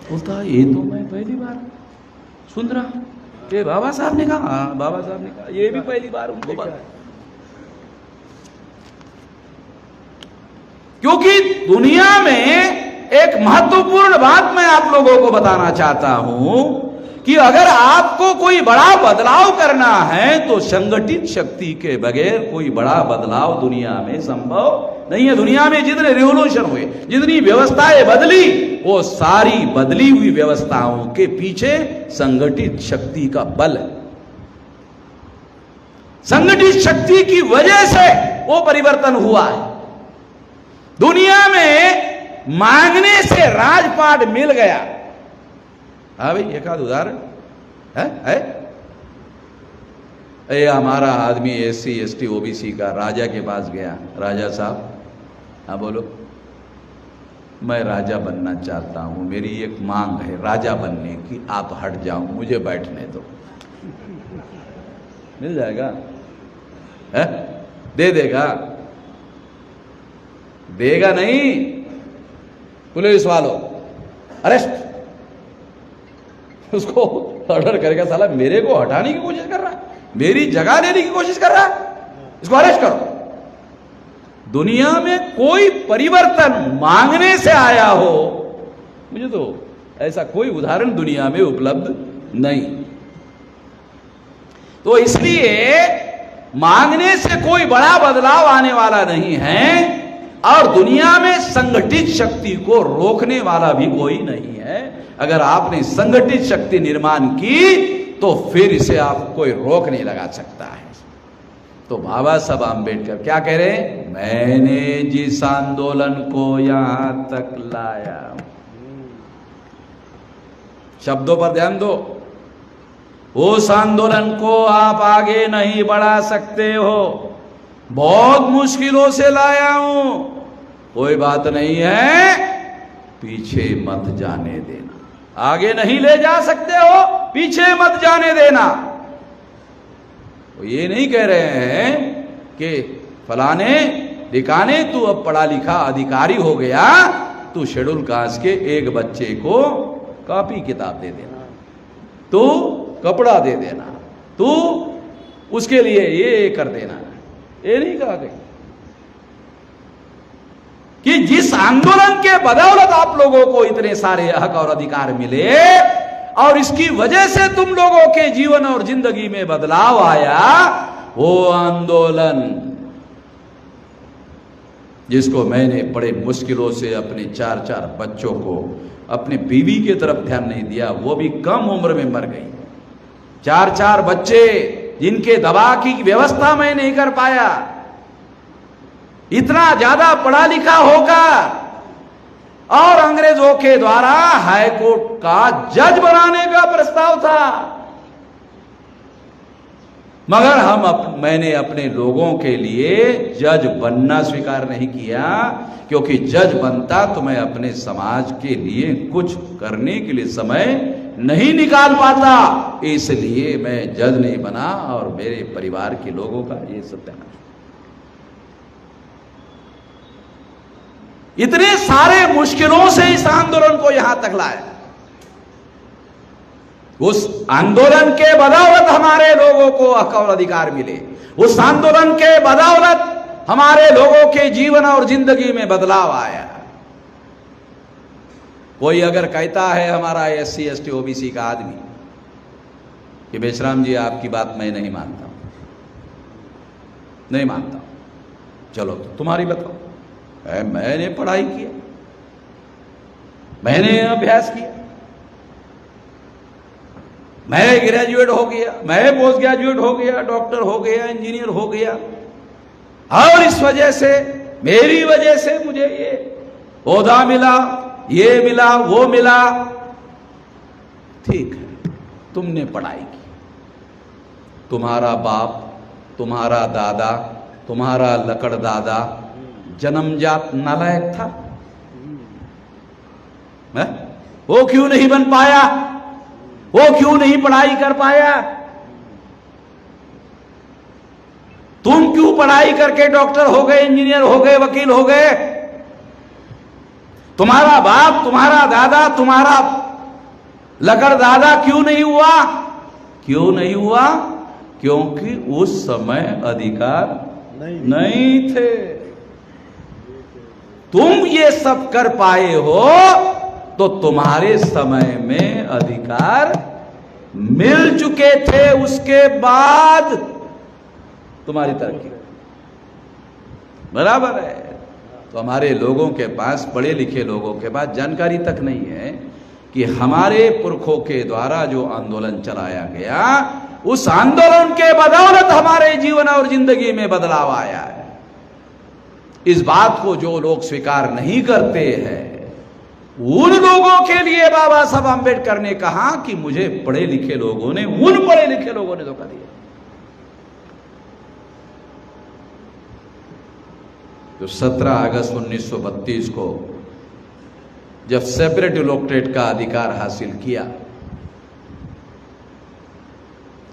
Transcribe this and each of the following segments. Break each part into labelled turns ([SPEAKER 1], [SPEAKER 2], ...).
[SPEAKER 1] बोलता ये तो मैं पहली बार सुन रहा हूं। ये बाबा साहब ने कहा, हाँ बाबा साहब ने कहा, ये भी पहली बार उनको पता। क्योंकि दुनिया में एक महत्वपूर्ण बात मैं आप लोगों को बताना चाहता हूं कि अगर आपको कोई बड़ा बदलाव करना है तो संगठित शक्ति के बगैर कोई बड़ा बदलाव दुनिया में संभव नहीं है। दुनिया में जितने रिवॉल्यूशन हुए, जितनी व्यवस्थाएं बदली, वो सारी बदली हुई व्यवस्थाओं के पीछे संगठित शक्ति का बल है। संगठित शक्ति की वजह से वो परिवर्तन हुआ है। दुनिया में मांगने से राजपाट मिल गया। हाँ भाई, एक आध उदाहरण है? ये हमारा आदमी SC ST OBC का राजा के पास गया। राजा साहब, हाँ बोलो, मैं राजा बनना चाहता हूं, मेरी एक मांग है राजा बनने की, आप हट जाओ, मुझे बैठने दो। मिल जाएगा? है? दे देगा? देगा नहीं। पुलिस वालों अरेस्ट, उसको ऑर्डर करेगा। साला मेरे को हटाने की कोशिश कर रहा है, मेरी जगह लेने की कोशिश कर रहा है, इसको अरेस्ट करो। दुनिया में कोई परिवर्तन मांगने से आया हो, मुझे तो ऐसा कोई उदाहरण दुनिया में उपलब्ध नहीं। तो इसलिए मांगने से कोई बड़ा बदलाव आने वाला नहीं है, और दुनिया में संगठित शक्ति को रोकने वाला भी कोई नहीं है। अगर आपने संगठित शक्ति निर्माण की तो फिर इसे आप कोई रोक नहीं लगा सकता है। तो बाबा साहब आम्बेडकर क्या कह रहे हैं? मैंने जिस आंदोलन को यहां तक लाया, शब्दों पर ध्यान दो, उस आंदोलन को आप आगे नहीं बढ़ा सकते हो। बहुत मुश्किलों से लाया हूं, कोई बात नहीं है, पीछे मत जाने देना। आगे नहीं ले जा सकते हो, पीछे मत जाने देना। वो ये नहीं कह रहे हैं कि फलाने ढिकाने तू अब पढ़ा लिखा अधिकारी हो गया, तू शेड्यूल कास्ट के एक बच्चे को कॉपी किताब दे देना, तू कपड़ा दे देना, तू उसके लिए ये कर देना। ये नहीं कहा गया कि जिस आंदोलन के बदौलत आप लोगों को इतने सारे हक और अधिकार मिले और इसकी वजह से तुम लोगों के जीवन और जिंदगी में बदलाव आया, वो आंदोलन जिसको मैंने बड़े मुश्किलों से अपने 4-4 बच्चों को, अपने बीवी की तरफ ध्यान नहीं दिया, वो भी कम उम्र में मर गई। 4-4 बच्चे जिनके दवा की व्यवस्था मैं नहीं कर पाया, इतना ज्यादा पढ़ा लिखा होकर, और अंग्रेजों के द्वारा हाईकोर्ट का जज बनाने का प्रस्ताव था, मगर मैंने अपने लोगों के लिए जज बनना स्वीकार नहीं किया, क्योंकि जज बनता तो मैं अपने समाज के लिए कुछ करने के लिए समय नहीं निकाल पाता, इसलिए मैं जज नहीं बना और मेरे परिवार के लोगों का ये सत्यानाश। इतने सारे मुश्किलों से इस आंदोलन को यहां तक लाया। उस आंदोलन के बदौलत हमारे लोगों को हक और अधिकार मिले, उस आंदोलन के बदौलत हमारे लोगों के जीवन और जिंदगी में बदलाव आया। कोई अगर कहता है हमारा SC ST OBC का आदमी कि बेशराम जी आपकी बात मैं नहीं मानता हूं, नहीं मानता हूं, चलो तो तुम्हारी बताओ। मैंने पढ़ाई किया, मैंने अभ्यास किया, मैं ग्रेजुएट हो गया, मैं पोस्ट ग्रेजुएट हो गया, डॉक्टर हो गया, इंजीनियर हो गया, और इस वजह से, मेरी वजह से मुझे ये ओहदा मिला, ये मिला, वो मिला। ठीक है, तुमने पढ़ाई की, तुम्हारा बाप, तुम्हारा दादा, तुम्हारा लकड़ दादा जन्मजात नालायक था, वो क्यों नहीं बन पाया? वो क्यों नहीं पढ़ाई कर पाया? तुम क्यों पढ़ाई करके डॉक्टर हो गए, इंजीनियर हो गए, वकील हो गए? तुम्हारा बाप, तुम्हारा दादा, तुम्हारा लकड़दादा क्यों नहीं हुआ? क्यों नहीं हुआ? क्योंकि उस समय अधिकार नहीं थे। तुम ये सब कर पाए हो तो तुम्हारे समय में अधिकार मिल चुके थे, उसके बाद तुम्हारी तरक्की। बराबर है। तो हमारे लोगों के पास, पढ़े लिखे लोगों के पास जानकारी तक नहीं है कि हमारे पुरखों के द्वारा जो आंदोलन चलाया गया, उस आंदोलन के बदौलत हमारे जीवन और जिंदगी में बदलाव आया है। इस बात को जो लोग स्वीकार नहीं करते हैं, उन लोगों के लिए बाबा साहब आंबेडकर ने कहा कि मुझे पढ़े लिखे लोगों ने, उन पढ़े लिखे लोगों ने धोखा दिया। तो 17 अगस्त 1932 को जब सेपरेट इलेक्टोरेट का अधिकार हासिल किया,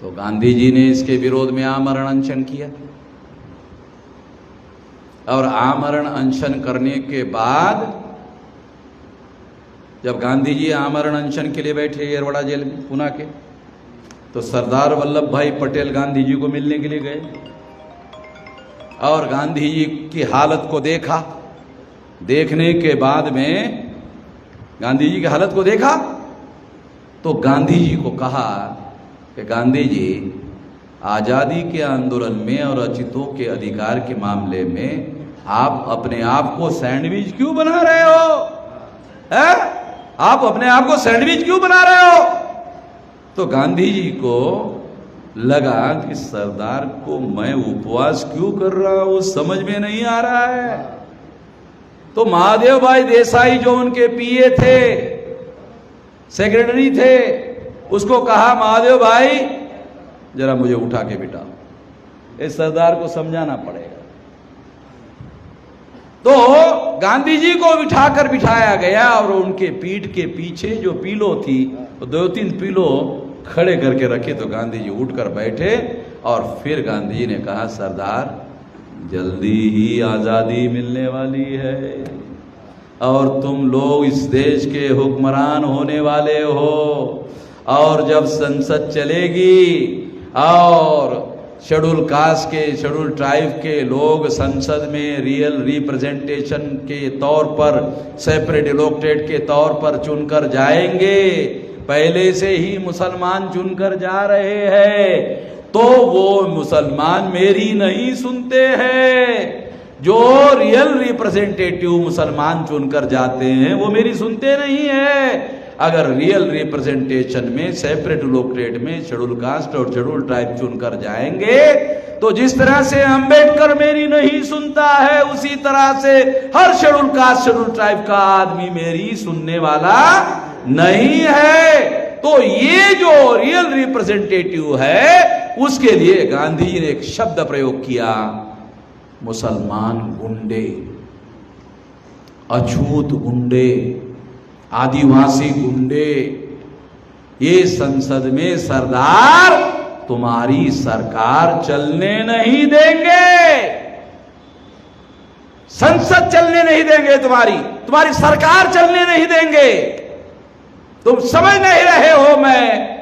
[SPEAKER 1] तो गांधी जी ने इसके विरोध में आमरण अनशन किया। और आमरण अनशन करने के बाद जब गांधी जी आमरण अनशन के लिए बैठे येरवड़ा जेल में, पुणे के, तो सरदार वल्लभ भाई पटेल गांधी जी को मिलने के लिए गए और गांधी जी की हालत को देखा। देखने के बाद में गांधी जी की हालत को देखा तो गांधी जी को कहा कि गांधी जी, आज़ादी के आंदोलन में और रचितों के अधिकार के मामले में आप अपने आप को सैंडविच क्यों बना रहे हो? है? आप अपने आप को सैंडविच क्यों बना रहे हो? तो गांधी जी को लगा कि सरदार को मैं उपवास क्यों कर रहा हूं, समझ में नहीं आ रहा है। तो महादेव भाई देसाई जो उनके पीए थे, सेक्रेटरी थे, उसको कहा, महादेव भाई जरा मुझे उठा के बिठाओ, इस सरदार को समझाना पड़ेगा। तो गांधी जी को बिठाया गया और उनके पीठ के पीछे जो पीलो थी, तो 2-3 पीलो खड़े करके रखे। तो गांधी जी उठकर बैठे और फिर गांधी जी ने कहा, सरदार जल्दी ही आजादी मिलने वाली है और तुम लोग इस देश के हुक्मरान होने वाले हो, और जब संसद चलेगी और शेड्यूल कास्ट के, शेड्यूल ट्राइब के लोग संसद में रियल रिप्रेजेंटेशन के तौर पर, सेपरेट इलेक्टोरेट के तौर पर चुनकर जाएंगे, पहले से ही मुसलमान चुनकर जा रहे हैं, तो वो मुसलमान मेरी नहीं सुनते हैं। जो रियल रिप्रेजेंटेटिव मुसलमान चुनकर जाते हैं वो मेरी सुनते नहीं है। अगर रियल रिप्रेजेंटेशन में, सेपरेट इलेक्टोरेट में शेड्यूल कास्ट और शेड्यूल ट्राइब चुनकर जाएंगे, तो जिस तरह से अंबेडकर मेरी नहीं सुनता है, उसी तरह से हर शेड्यूल कास्ट, शेड्यूल ट्राइब का आदमी मेरी सुनने वाला नहीं है। तो ये जो रियल रिप्रेजेंटेटिव है, उसके लिए गांधी जी ने एक शब्द प्रयोग किया, मुसलमान गुंडे, अछूत गुंडे, आदिवासी गुंडे, ये संसद में सरदार तुम्हारी सरकार चलने नहीं देंगे, संसद चलने नहीं देंगे, तुम्हारी सरकार चलने नहीं देंगे। तुम समझ नहीं रहे हो, मैं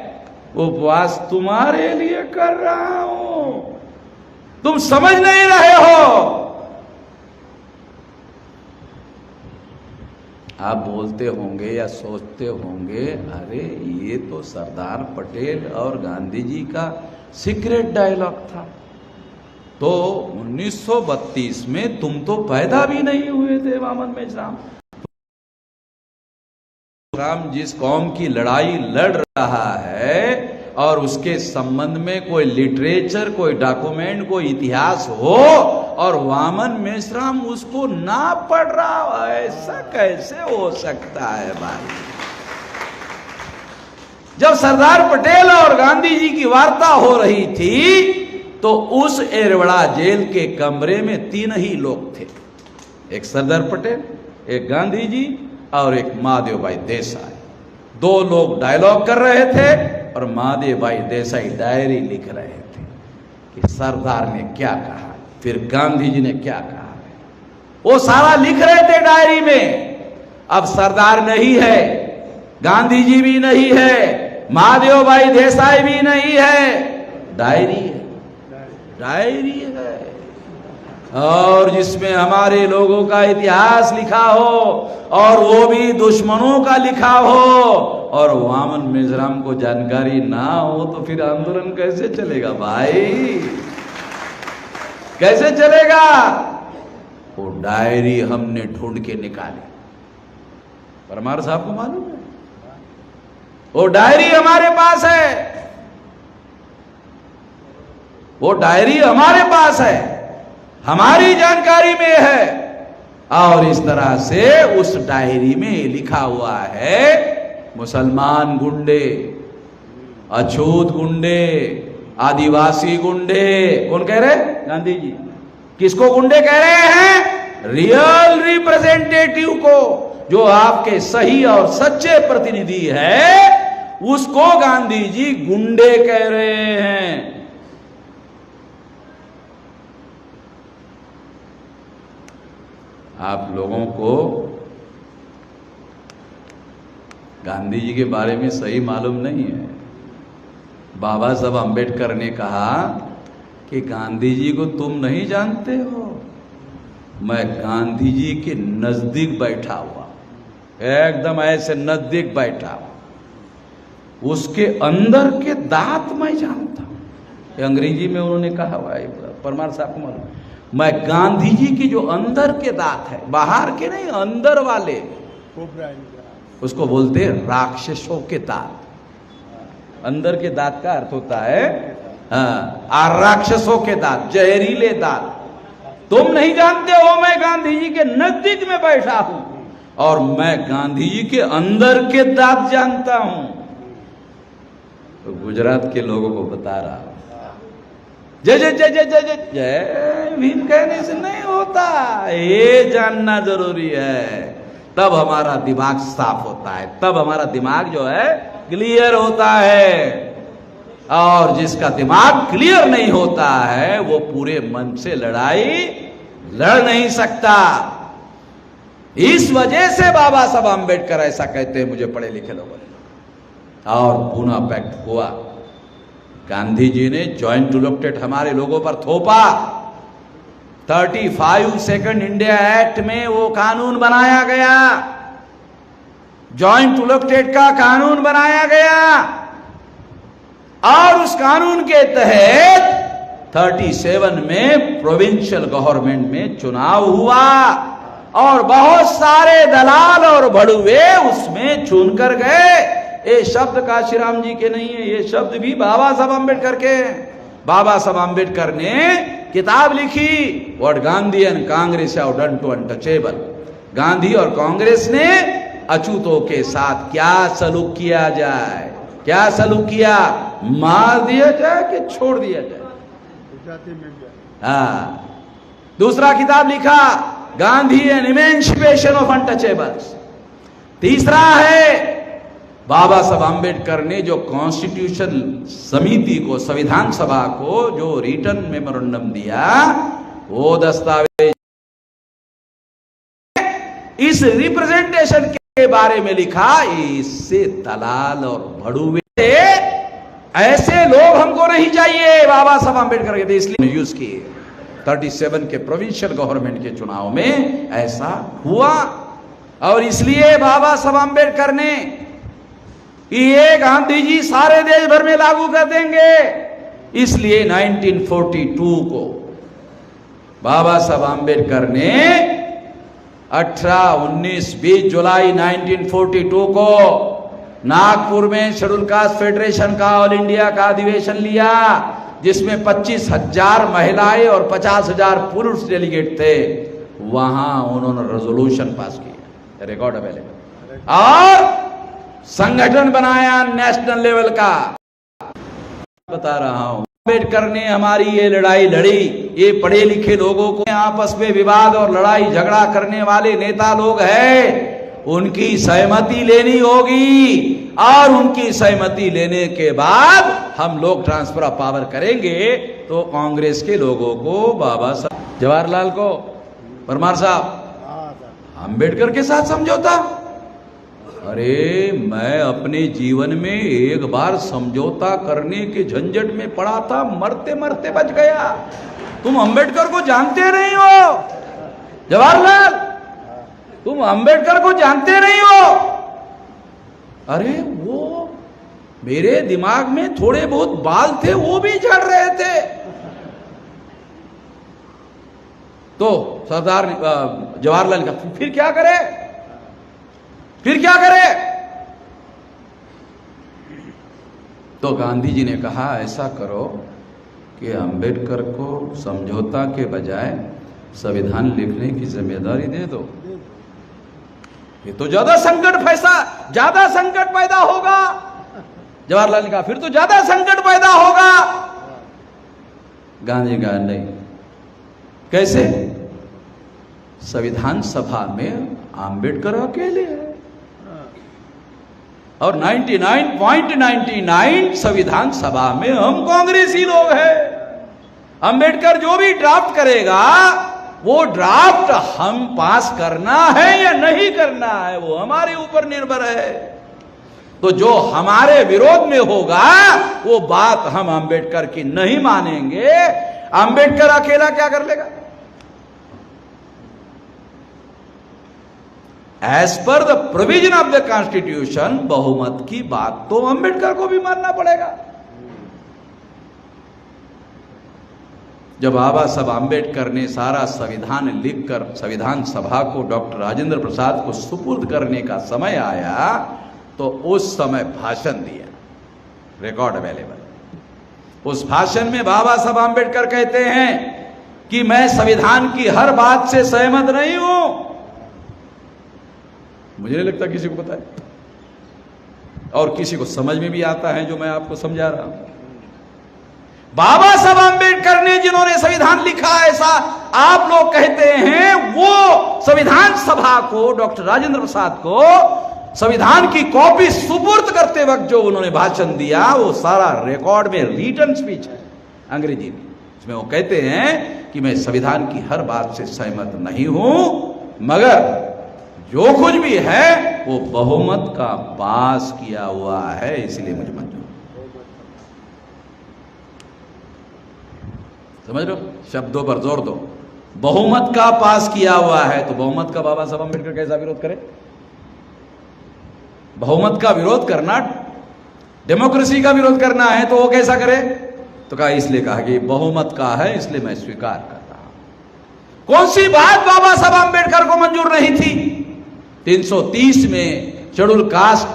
[SPEAKER 1] उपवास तुम्हारे लिए कर रहा हूं, तुम समझ नहीं रहे हो। आप बोलते होंगे या सोचते होंगे, अरे ये तो सरदार पटेल और गांधी जी का सीक्रेट डायलॉग था। तो 1932 में तुम तो पैदा भी नहीं हुए थे वामन मेश्राम। राम जिस कौम की लड़ाई लड़ रहा है और उसके संबंध में कोई लिटरेचर, कोई डॉक्यूमेंट, कोई इतिहास हो और वामन मेश्राम उसको ना पढ़ रहा हो, ऐसा कैसे हो सकता है भाई? जब सरदार पटेल और गांधी जी की वार्ता हो रही थी, तो उस येरवड़ा जेल के कमरे में 3 ही लोग थे, एक सरदार पटेल, एक गांधी जी और एक महादेव भाई देसाई। 2 लोग डायलॉग कर रहे थे और महादेव भाई देसाई डायरी लिख रहे थे कि सरदार ने क्या कहा, फिर गांधी जी ने क्या कहा, वो सारा लिख रहे थे डायरी में। अब सरदार नहीं है, गांधी जी भी नहीं है, महादेव भाई देसाई भी नहीं है, डायरी है, डायरी है। और जिसमें हमारे लोगों का इतिहास लिखा हो और वो भी दुश्मनों का लिखा हो, और वामन मिजराम को जानकारी ना हो तो फिर आंदोलन कैसे चलेगा भाई, कैसे चलेगा? वो डायरी हमने ढूंढ के निकाली। परमार साहब को मालूम है, वो डायरी हमारे पास है, वो डायरी हमारे पास है, हमारी जानकारी में है। और इस तरह से उस डायरी में लिखा हुआ है मुसलमान गुंडे, अछूत गुंडे, आदिवासी गुंडे। कौन कह रहे? गांधी जी। किसको गुंडे कह रहे हैं? रियल रिप्रेजेंटेटिव को, जो आपके सही और सच्चे प्रतिनिधि है, उसको गांधी जी गुंडे कह रहे हैं। आप लोगों को गांधी जी के बारे में सही मालूम नहीं है। बाबा साहब अंबेडकर ने कहा कि गांधी जी को तुम नहीं जानते हो, मैं गांधी जी के नजदीक बैठा हुआ, एकदम ऐसे नजदीक बैठा हुआ, उसके अंदर के दांत मैं जानता हूं। अंग्रेजी में उन्होंने कहा हुआ है, परमार साहब को मालूम, मैं गांधी जी के जो अंदर के दांत है, बाहर के नहीं, अंदर वाले, उसको बोलते हैं राक्षसों के दांत। अंदर के दांत का अर्थ होता है राक्षसों के दांत, जहरीले दांत। तुम नहीं जानते हो, मैं गांधी जी के नजदीक में बैठा हूं और मैं गांधी जी के अंदर के दांत जानता हूं। तो गुजरात के लोगों को बता रहा हूं, जय जय जय जय जय जय जय भीम कहने से नहीं होता, ये जानना जरूरी है। तब हमारा दिमाग साफ होता है, तब हमारा दिमाग जो है क्लियर होता है। और जिसका दिमाग क्लियर नहीं होता है वो पूरे मन से लड़ाई लड़ नहीं सकता। इस वजह से बाबा साहब आम्बेडकर ऐसा कहते हैं, मुझे पढ़े लिखे लोगों ने। और पूना पैक्ट हुआ, गांधी जी ने जॉइंट इलेक्टेड हमारे लोगों पर थोपा। 35 सेकंड इंडिया एक्ट में वो कानून बनाया गया, जॉइंट इलेक्टेड का कानून बनाया गया। और उस कानून के तहत 37 में प्रोविंशियल गवर्नमेंट में चुनाव हुआ और बहुत सारे दलाल और बड़ुए उसमें चुनकर गए। ये शब्द काशीराम जी के नहीं है, ये शब्द भी बाबा साहब अम्बेडकर के। बाबा साहब अम्बेडकर ने किताब लिखी, what Gandhi and Congress have done to untouchable. Gandhi और कांग्रेस ने अछूतों के साथ क्या सलूक किया जाए, क्या सलूक किया, मार दिया जाए कि छोड़ दिया जाए। दूसरा किताब लिखा, Gandhi and emancipation of untouchables. तीसरा है बाबा साहब आम्बेडकर ने जो कॉन्स्टिट्यूशन समिति को, संविधान सभा को जो रिटर्न मेमोरेंडम दिया, वो दस्तावेज इस रिप्रेजेंटेशन के बारे में लिखा। इससे दलाल और भड़ुए, ऐसे लोग हमको नहीं चाहिए, बाबा साहब आम्बेडकर के थे, इसलिए यूज किए। 37 के प्रोविंशियल गवर्नमेंट के चुनाव में ऐसा हुआ और इसलिए बाबा साहब आम्बेडकर ने ये गांधी जी सारे देश भर में लागू कर देंगे। इसलिए 1942 को बाबा साहब आम्बेडकर ने 18, 19, 20 जुलाई 1942 को नागपुर में शेड्यूल कास्ट फेडरेशन का ऑल इंडिया का अधिवेशन लिया, जिसमें 25,000 महिलाएं और 50,000 पुरुष डेलीगेट थे। वहां उन्होंने रेजोल्यूशन पास किया, रिकॉर्ड अवेलेबल, और संगठन बनाया नेशनल लेवल का। बता रहा हूं, अम्बेडकर ने हमारी ये लड़ाई लड़ी। ये पढ़े लिखे लोगों को आपस में विवाद और लड़ाई झगड़ा करने वाले नेता लोग हैं, उनकी सहमति लेनी होगी और उनकी सहमति लेने के बाद हम लोग ट्रांसफर ऑफ पावर करेंगे। तो कांग्रेस के लोगों को, बाबा साहब जवाहरलाल को, परमार साहब, अम्बेडकर के साथ समझौता, अरे मैं अपने जीवन में एक बार समझौता करने के झंझट में पड़ा था, मरते मरते बच गया। तुम अंबेडकर को जानते नहीं हो जवाहरलाल, तुम अंबेडकर को जानते नहीं हो। अरे वो मेरे दिमाग में थोड़े बहुत बाल थे, वो भी झड़ रहे थे। तो सरदार जवाहरलाल का फिर क्या करे, फिर क्या करे? तो गांधी जी ने कहा ऐसा करो कि अंबेडकर को समझौता के बजाय संविधान लिखने की जिम्मेदारी दे दो। ये तो ज्यादा संकट पैदा होगा। जवाहरलाल ने कहा फिर तो ज्यादा संकट पैदा होगा। गांधी कहा नहीं। कैसे? संविधान सभा में अंबेडकर अकेले है और 99.99 संविधान सभा में हम कांग्रेसी लोग हैं। अंबेडकर जो भी ड्राफ्ट करेगा वो ड्राफ्ट हम पास करना है या नहीं करना है, वो हमारे ऊपर निर्भर है। तो जो हमारे विरोध में होगा वो बात हम अंबेडकर की नहीं मानेंगे। अंबेडकर अकेला क्या कर लेगा? As per the provision of the constitution, बहुमत की बात तो अंबेडकर को भी मानना पड़ेगा। जब बाबा साहब अंबेडकर ने सारा संविधान लिखकर संविधान सभा को डॉक्टर राजेंद्र प्रसाद को सुपुर्द करने का समय आया तो उस समय भाषण दिया, रिकॉर्ड अवेलेबल। उस भाषण में बाबा साहब अंबेडकर कहते हैं कि मैं संविधान की हर बात से सहमत नहीं हूं। मुझे नहीं लगता किसी को पता है और किसी को समझ में भी आता है जो मैं आपको समझा रहा हूं। बाबा साहब अंबेडकर ने जिन्होंने संविधान लिखा, ऐसा आप लोग कहते हैं, वो संविधान सभा को डॉक्टर राजेंद्र प्रसाद को संविधान की कॉपी सुपुर्द करते वक्त जो उन्होंने भाषण दिया वो सारा रिकॉर्ड में रिटन स्पीच है अंग्रेजी में। इसमें वो कहते हैं कि मैं संविधान की हर बात से सहमत नहीं हूं, मगर जो कुछ भी है वो बहुमत का पास किया हुआ है, इसलिए मुझे मंजूर। समझ लो, शब्दों पर जोर दो। बहुमत का पास किया हुआ है तो बहुमत का बाबा साहब अंबेडकर कैसा विरोध करे? बहुमत का विरोध करना डेमोक्रेसी का विरोध करना है तो वो कैसा करे? तो कहा इसलिए कहा कि बहुमत का है इसलिए मैं स्वीकार कर रहा हूं। कौन सी बात बाबा साहब अंबेडकर को मंजूर नहीं थी? 330 में शेड्यूल कास्ट,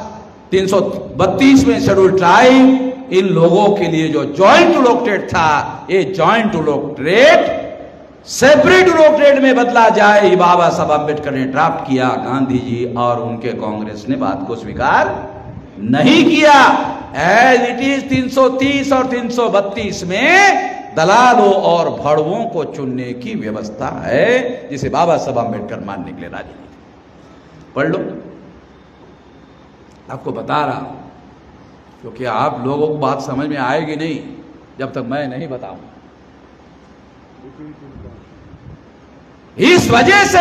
[SPEAKER 1] 332 में शेड्यूल ट्राइब, इन लोगों के लिए जो जॉइंट इलेक्टेड था, ये जॉइंट इलेक्टेड सेपरेट इलेक्टेड में बदला जाए, ये बाबा साहब अंबेडकर ने ड्राफ्ट किया। गांधी जी और उनके कांग्रेस ने बात को स्वीकार नहीं किया। एज इट इज 330 और 332 में दलालों और भड़वों को चुनने की व्यवस्था है, जिसे बाबा साहब अंबेडकर मानने के लिए राजी नहीं थे। पढ़ लो, आपको बता रहा हूं, क्योंकि आप लोगों को बात समझ में आएगी नहीं जब तक मैं नहीं बताऊं। इस वजह से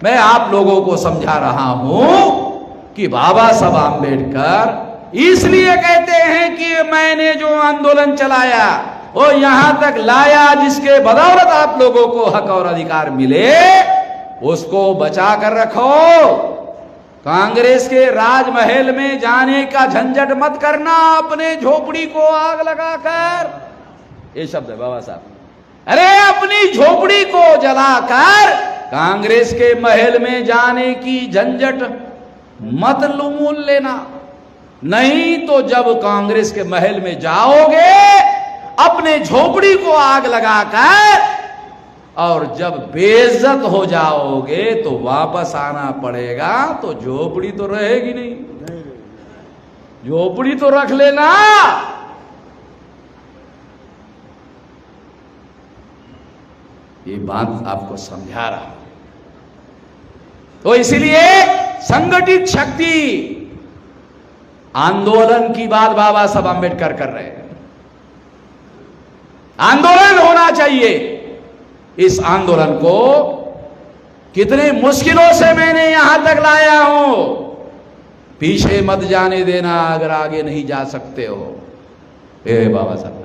[SPEAKER 1] मैं आप लोगों को समझा रहा हूं कि बाबा साहब अंबेडकर इसलिए कहते हैं कि मैंने जो आंदोलन चलाया वो यहां तक लाया, जिसके बदौलत आप लोगों को हक और अधिकार मिले, उसको बचा कर रखो। कांग्रेस के राजमहल में जाने का झंझट मत करना, अपने झोपड़ी को आग लगाकर, ये शब्द है बाबा साहब। अरे अपनी झोपड़ी को जलाकर कांग्रेस के महल में जाने की झंझट मत लूमूल लेना, नहीं तो जब कांग्रेस के महल में जाओगे अपने झोपड़ी को आग लगाकर और जब बेइज्जत हो जाओगे तो वापस आना पड़ेगा, तो झोपड़ी तो रहेगी नहीं, झोपड़ी तो रख लेना। ये बात आपको समझा रहा हूं। तो इसलिए संगठित शक्ति आंदोलन की बात बाबा साहब अंबेडकर कर रहे हैं। आंदोलन होना चाहिए। इस आंदोलन को कितने मुश्किलों से मैंने यहां तक लाया हूं। पीछे मत जाने देना अगर आगे नहीं जा सकते हो। ए बाबा साहब,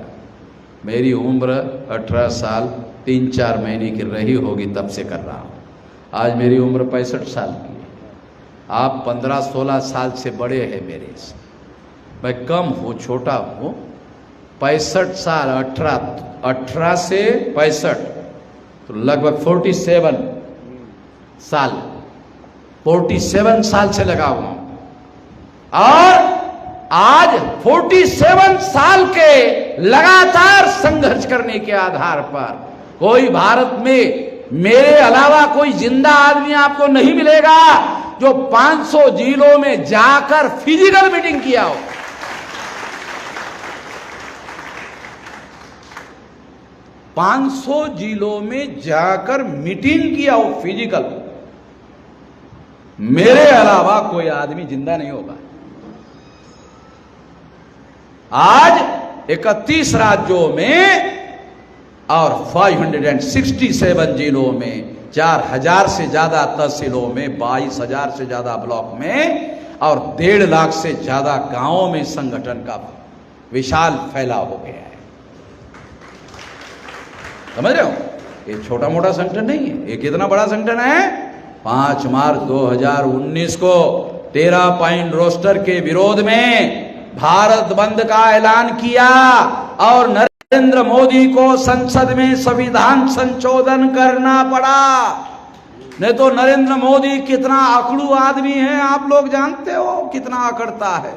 [SPEAKER 1] मेरी उम्र 18 साल 3-4 महीने की रही होगी तब से कर रहा हूँ। आज मेरी उम्र 65 साल की है। आप 15-16 साल से बड़े हैं मेरे से। मैं कम हूँ, छोटा हूँ। 65 साल, 18 से 65 तो लगभग 47 साल, 47 साल से लगा हुआ हूँ। और आज 47 साल के लगातार संघर्ष करने के आधार पर कोई भारत में मेरे अलावा कोई जिंदा आदमी आपको नहीं मिलेगा जो 500 जिलों में जाकर फिजिकल मीटिंग किया हो। जिलों में जाकर मीटिंग किया हो फिजिकल, मेरे अलावा कोई आदमी जिंदा नहीं होगा। आज 31 राज्यों में और 567 जिलों में 4000 से ज्यादा तहसीलों में 22,000 से ज्यादा ब्लॉक में और 1.5 लाख से ज्यादा गांवों में संगठन का विशाल फैलाव हो गया है। समझ रहे हो? ये छोटा मोटा संगठन नहीं है, ये कितना बड़ा संगठन है। 5 मार्च 2019 को 13 पॉइंट रोस्टर के विरोध में भारत बंद का ऐलान किया और नरेंद्र मोदी को संसद में संविधान संशोधन करना पड़ा। नहीं तो नरेंद्र मोदी कितना अकड़ू आदमी है, आप लोग जानते हो कितना अकड़ता है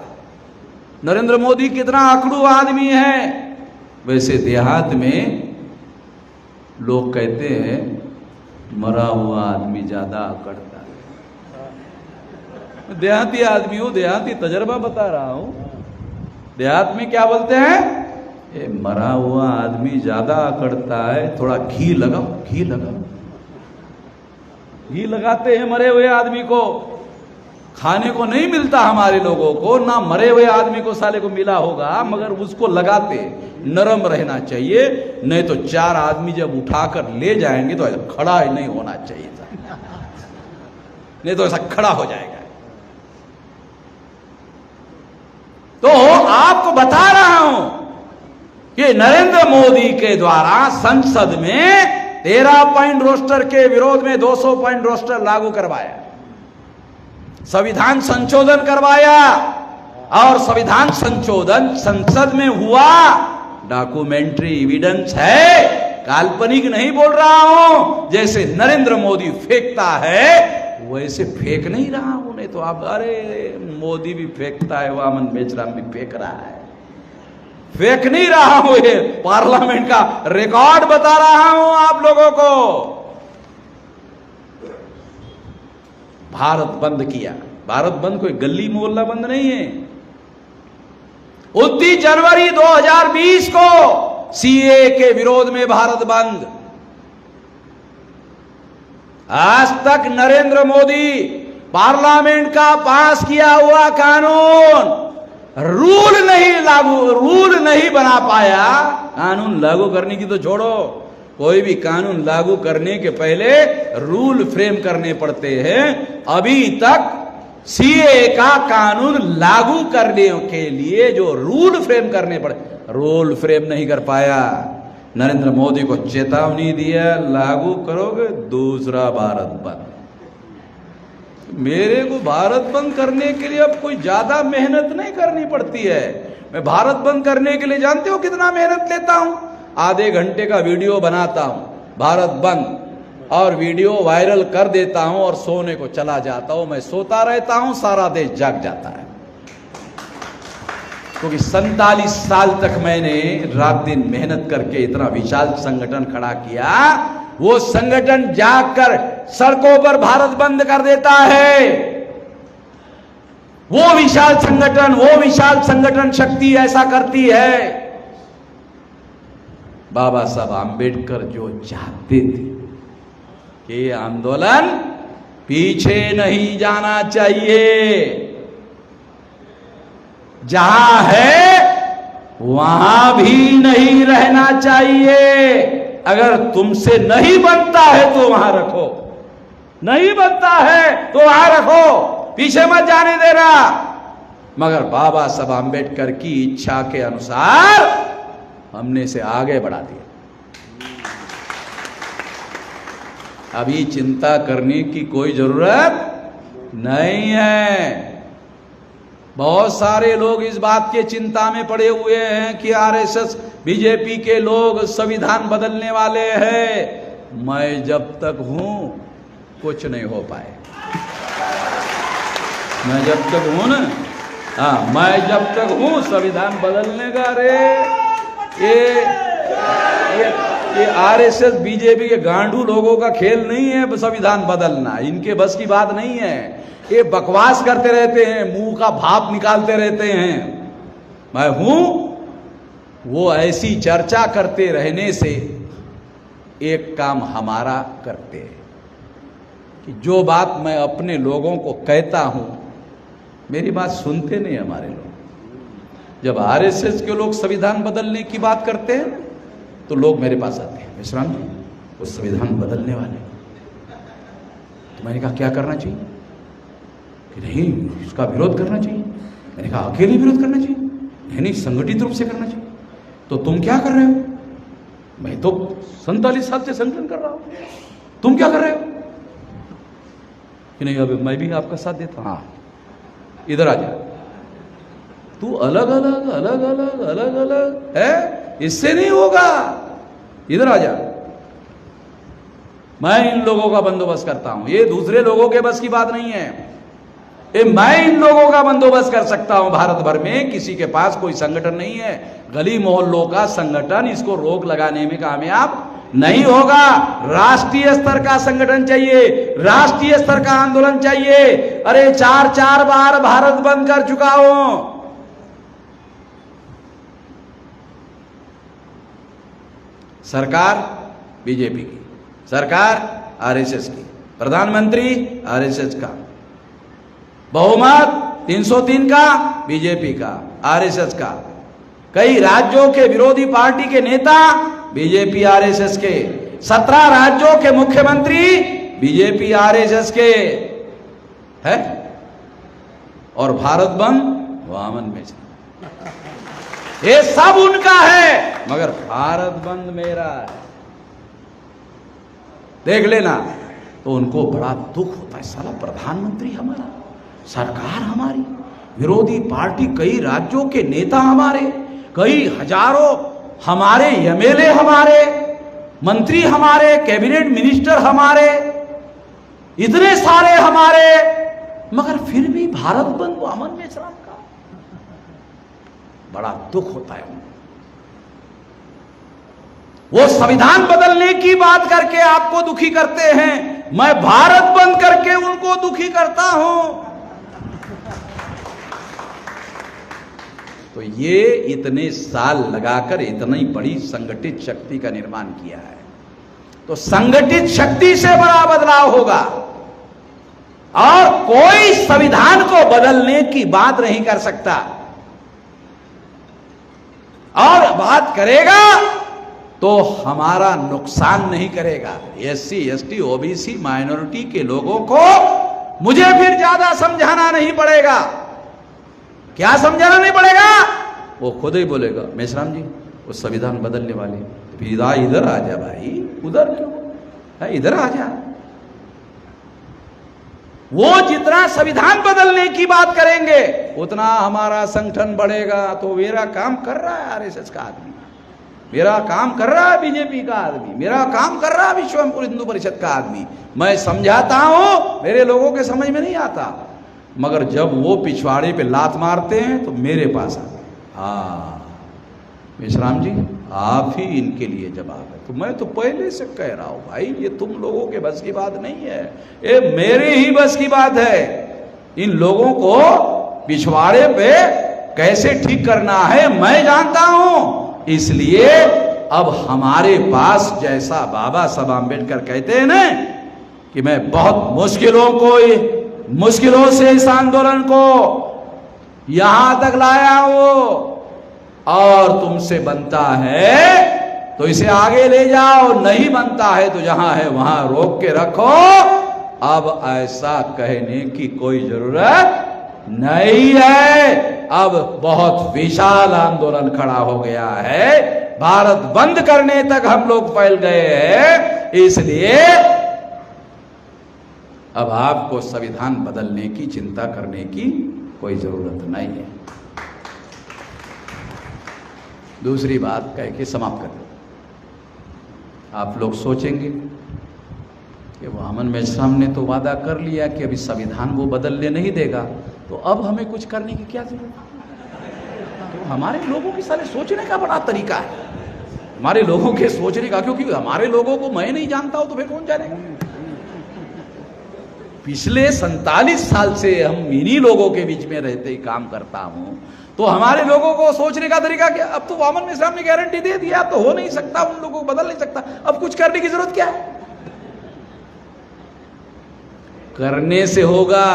[SPEAKER 1] नरेंद्र मोदी, कितना अकड़ू आदमी है। वैसे देहात में लोग कहते हैं मरा हुआ आदमी ज्यादा अकड़ता है। देहाती आदमी हूं, देहाती तजर्बा बता रहा हूं। देहात में क्या बोलते हैं, ये मरा हुआ आदमी ज्यादा अकड़ता है, थोड़ा घी लगाओ, घी लगाओ। घी लगाते हैं मरे हुए आदमी को, खाने को नहीं मिलता हमारे लोगों को, ना मरे हुए आदमी को साले को मिला होगा, मगर उसको लगाते। नरम रहना चाहिए, नहीं तो 4 आदमी जब उठाकर ले जाएंगे तो ऐसा खड़ा ही नहीं होना चाहिए था, नहीं तो ऐसा खड़ा हो जाएगा। तो आपको बता रहा हूं कि नरेंद्र मोदी के द्वारा संसद में 13 पॉइंट रोस्टर के विरोध में 200 पॉइंट रोस्टर लागू करवाया, संविधान संशोधन करवाया। और संविधान संशोधन संसद में हुआ, डॉक्यूमेंट्री एविडेंस है, काल्पनिक नहीं बोल रहा हूं। जैसे नरेंद्र मोदी फेंकता है वैसे फेंक नहीं रहा हूं। नहीं तो आप अरे मोदी भी फेंकता है, वामन बेचराम भी फेंक रहा है, फेंक नहीं रहा हूं। ये पार्लियामेंट का रिकॉर्ड बता रहा हूं आप लोगों को। भारत बंद किया, भारत बंद कोई गली मोहल्ला बंद नहीं है। 29 जनवरी 2020 को सीए के विरोध में भारत बंद। आज तक नरेंद्र मोदी पार्लियामेंट का पास किया हुआ कानून रूल नहीं बना पाया। कानून लागू करने की तो छोड़ो, कोई भी कानून लागू करने के पहले रूल फ्रेम करने पड़ते हैं। अभी तक सीए का कानून लागू करने के लिए जो रूल फ्रेम करने पड़े, रूल फ्रेम नहीं कर पाया। नरेंद्र मोदी को चेतावनी दिया, लागू करोगे दूसरा भारत बंद। मेरे को भारत बंद करने के लिए अब कोई ज्यादा मेहनत नहीं करनी पड़ती है। मैं भारत बंद करने के लिए जानते हो कितना मेहनत लेता हूं? आधे घंटे का वीडियो बनाता हूं भारत बंद, और वीडियो वायरल कर देता हूं और सोने को चला जाता हूं। मैं सोता रहता हूं, सारा देश जाग जाता है। क्योंकि 47 साल तक मैंने रात दिन मेहनत करके इतना विशाल संगठन खड़ा किया। वो संगठन जागकर सड़कों पर भारत बंद कर देता है। वो विशाल संगठन शक्ति ऐसा करती है। बाबा साहब आंबेडकर जो चाहते थे कि आंदोलन पीछे नहीं जाना चाहिए, जहां है वहां भी नहीं रहना चाहिए। अगर तुमसे नहीं बनता है तो वहां रखो, नहीं बनता है तो वहां रखो। पीछे मत जाने दे रहा, मगर बाबा साहब आम्बेडकर की इच्छा के अनुसार हमने इसे आगे बढ़ा दिया। अभी चिंता करने की कोई जरूरत नहीं है। बहुत सारे लोग इस बात के चिंता में पड़े हुए हैं कि आरएसएस बीजेपी के लोग संविधान बदलने वाले हैं। मैं जब तक हूं कुछ नहीं हो पाए। मैं जब तक हूं ना, हाँ, मैं जब तक हूं संविधान बदलने का। अरे ये आरएसएस बीजेपी के गांडू लोगों का खेल नहीं है संविधान बदलना, इनके बस की बात नहीं है। ये बकवास करते रहते हैं, मुंह का भाप निकालते रहते हैं। मैं हूं, वो ऐसी चर्चा करते रहने से एक काम हमारा करते हैं कि जो बात मैं अपने लोगों को कहता हूं, मेरी बात सुनते नहीं हमारे लोग। जब आरएसएस के लोग संविधान बदलने की बात करते हैं तो लोग मेरे पास आते हैं, मेश्राम जी वो संविधान बदलने वाले। तो मैंने कहा क्या करना चाहिए? कि नहीं, उसका विरोध करना चाहिए। मैंने कहा अकेले विरोध करना चाहिए? नहीं, संगठित रूप से करना चाहिए। तो तुम क्या कर रहे हो? मैं तो 47 साल से संगठन कर रहा हूं, तुम क्या कर रहे हो? कि नहीं, अभी मैं भी आपका साथ देता हूं। हाँ, इधर आ जा, तू अलग अलग अलग अलग अलग अलग है, इससे नहीं होगा, इधर आ जा। मैं इन लोगों का बंदोबस्त करता हूं, ये दूसरे लोगों के बस की बात नहीं है। मैं इन लोगों का बंदोबस्त कर सकता हूं। भारत भर में किसी के पास कोई संगठन नहीं है, गली मोहल्लों का संगठन इसको रोक लगाने में कामयाब नहीं होगा। राष्ट्रीय स्तर का संगठन चाहिए, राष्ट्रीय स्तर का आंदोलन चाहिए। अरे 4 बार भारत बंद कर चुका हूं। सरकार बीजेपी की, सरकार आरएसएस की, प्रधानमंत्री आरएसएस का, बहुमत 303 का बीजेपी का, आरएसएस का, कई राज्यों के विरोधी पार्टी के नेता बीजेपी आरएसएस के, 17 राज्यों के मुख्यमंत्री बीजेपी आरएसएस के है, और भारत बंद वामन में से। ये सब उनका है, मगर भारत बंद मेरा है। देख लेना, तो उनको बड़ा दुख होता है। साला प्रधानमंत्री हमारा, सरकार हमारी, विरोधी पार्टी कई राज्यों के नेता हमारे, कई हजारों हमारे एमएलए, हमारे मंत्री, हमारे कैबिनेट मिनिस्टर, हमारे इतने सारे हमारे, मगर फिर भी भारत बंद वामन मेश्राम का। बड़ा दुख होता है। वो संविधान बदलने की बात करके आपको दुखी करते हैं, मैं भारत बंद करके उनको दुखी करता हूं। तो ये इतने साल लगाकर इतनी बड़ी संगठित शक्ति का निर्माण किया है, तो संगठित शक्ति से बड़ा बदलाव होगा। और कोई संविधान को बदलने की बात नहीं कर सकता, और बात करेगा तो हमारा नुकसान नहीं करेगा। एससी, एसटी, ओबीसी, माइनॉरिटी के लोगों को मुझे फिर ज्यादा समझाना नहीं पड़ेगा। क्या समझाना नहीं पड़ेगा? वो खुद ही बोलेगा, मेश्राम जी वो संविधान बदलने वाले, इधर आ जा भाई, उधर है, इधर आ जा। वो जितना संविधान बदलने की बात करेंगे उतना हमारा संगठन बढ़ेगा। तो मेरा काम कर रहा है आरएसएस का आदमी, मेरा काम कर रहा है बीजेपी का आदमी, मेरा काम कर रहा है विश्व हिंदू परिषद का आदमी। मैं समझाता हूं, मेरे लोगों के समझ में नहीं आता, मगर जब वो पिछवाड़े पे लात मारते हैं तो मेरे पास आते हैं। हाँ मेश्राम जी, आप ही इनके लिए जवाब है। तो मैं तो पहले से कह रहा हूं भाई, ये तुम लोगों के बस की बात नहीं है, ये मेरे ही बस की बात है। इन लोगों को पिछवाड़े पे कैसे ठीक करना है मैं जानता हूं। इसलिए अब हमारे पास, जैसा बाबा साहब आम्बेडकर कहते हैं ना कि मैं बहुत मुश्किलों से इस आंदोलन को यहां तक लाया हूं, और तुमसे बनता है तो इसे आगे ले जाओ, नहीं बनता है तो जहां है वहां रोक के रखो अब ऐसा कहने की कोई जरूरत नहीं है। अब बहुत विशाल आंदोलन खड़ा हो गया है, भारत बंद करने तक हम लोग फैल गए हैं। इसलिए अब आपको संविधान बदलने की चिंता करने की कोई जरूरत नहीं है। दूसरी बात कह के समाप्त कर दो। आप लोग सोचेंगे कि वामन मेश्राम ने तो वादा कर लिया कि अभी संविधान वो बदलने नहीं देगा, तो अब हमें कुछ करने की क्या जरूरत है? तो हमारे लोगों की सारे सोचने का बड़ा तरीका है, हमारे लोगों के सोचने का, क्योंकि हमारे लोगों को मैं नहीं जानता हूं तो फिर कौन जानेगा। पिछले 47 साल से हम इन्हीं लोगों के बीच में रहते ही काम करता हूं, तो हमारे लोगों को सोचने का तरीका क्या? अब तो वामन मेश्राम ने गारंटी दे दिया, तो हो नहीं सकता, उन लोगों को बदल नहीं सकता, अब कुछ करने की जरूरत क्या है? करने से होगा,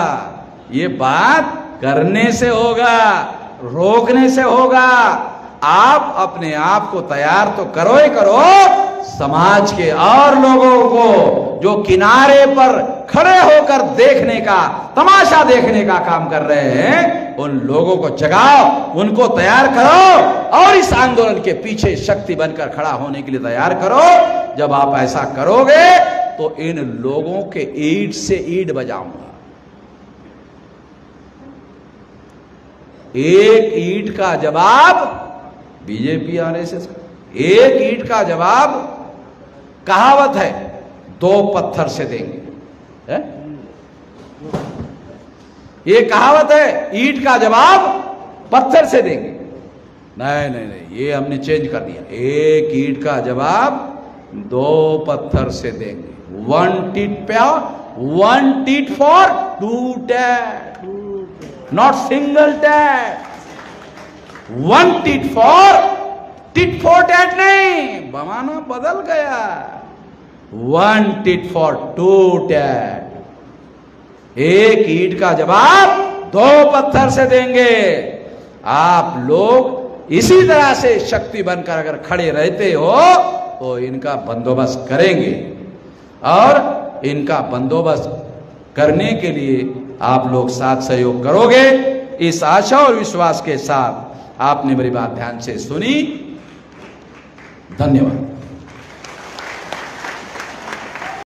[SPEAKER 1] ये बात करने से होगा, रोकने से होगा। आप अपने आप को तैयार तो करो ही करो, समाज के और लोगों को जो किनारे पर खड़े होकर देखने का, तमाशा देखने का काम कर रहे हैं, उन लोगों को जगाओ, उनको तैयार करो और इस आंदोलन के पीछे शक्ति बनकर खड़ा होने के लिए तैयार करो। जब आप ऐसा करोगे तो इन लोगों के ईंट से ईंट बजाऊंगा। एक ईंट का जवाब बीजेपी आरएसएस, एक ईंट का जवाब कहावत है, 2 पत्थर से देंगे है? ये कहावत है, ईंट का जवाब पत्थर से देंगे। नहीं नहीं नहीं, ये हमने चेंज कर दिया, एक ईंट का जवाब 2 पत्थर से देंगे। 1 tit for 2 tat, not single tat। 1 tit for tat नहीं, बमाना बदल गया। 1 tit for 2 tat। एक ईंट का जवाब 2 पत्थर से देंगे। आप लोग इसी तरह से शक्ति बनकर अगर खड़े रहते हो तो इनका बंदोबस्त करेंगे, और इनका बंदोबस्त करने के लिए आप लोग साथ सहयोग करोगे। इस आशा और विश्वास के साथ आपने मेरी बात ध्यान से सुनी। धन्यवाद।